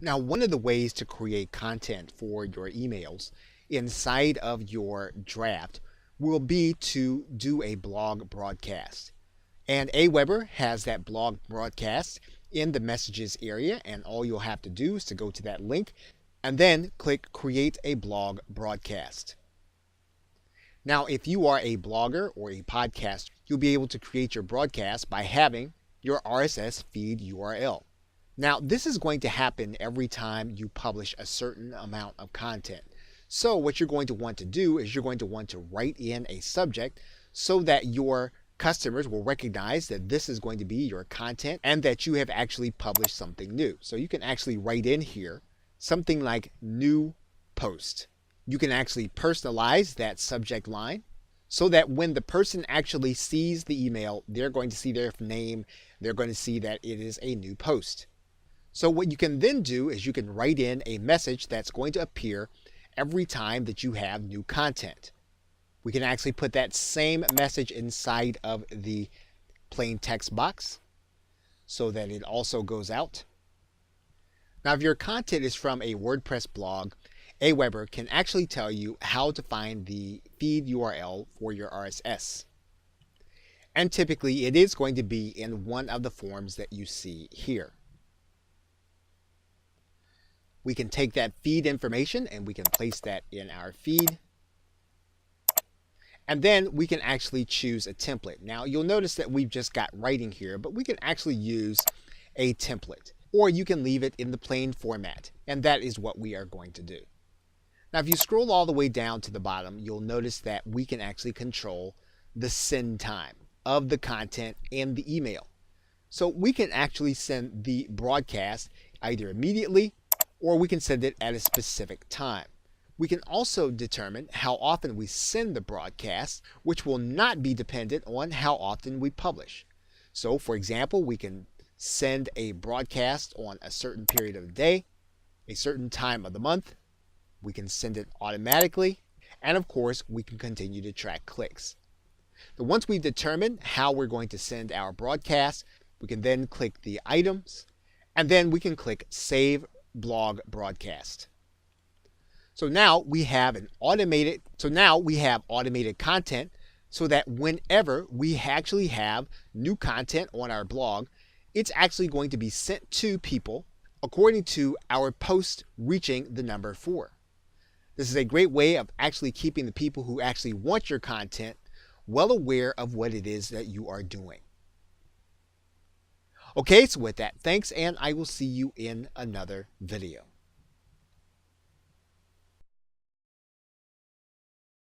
Now, one of the ways to create content for your emails inside of your draft will be to do a blog broadcast. And AWeber has that blog broadcast in the messages area, and all you'll have to do is to go to that link and then click create a blog broadcast. Now, if you are a blogger or a podcaster, you'll be able to create your broadcast by having your RSS feed URL. Now, this is going to happen every time you publish a certain amount of content. So what you're going to want to do is you're going to want to write in a subject so that your customers will recognize that this is going to be your content and that you have actually published something new. So you can actually write in here something like new post. You can actually personalize that subject line so that when the person actually sees the email, they're going to see their name, they're going to see that it is a new post. So what you can then do is you can write in a message that's going to appear every time that you have new content. We can actually put that same message inside of the plain text box so that it also goes out. Now, if your content is from a WordPress blog, AWeber can actually tell you how to find the feed URL for your RSS. And typically it is going to be in one of the forms that you see here. We can take that feed information and we can place that in our feed. And then we can actually choose a template. Now you'll notice that we've just got writing here, but we can actually use a template, or you can leave it in the plain format. And that is what we are going to do. Now, if you scroll all the way down to the bottom, you'll notice that we can actually control the send time of the content and the email. So we can actually send the broadcast either immediately or we can send it at a specific time. We can also determine how often we send the broadcast, which will not be dependent on how often we publish. So, for example, we can send a broadcast on a certain period of the day, a certain time of the month. We can send it automatically, and of course, we can continue to track clicks. But once we've determined how we're going to send our broadcast, we can then click the items, and then we can click Save Blog Broadcast. So now we have automated content so that whenever we actually have new content on our blog, it's actually going to be sent to people according to our post reaching the number 4. This is a great way of actually keeping the people who actually want your content well aware of what it is that you are doing. Okay, so with that, thanks, and I will see you in another video.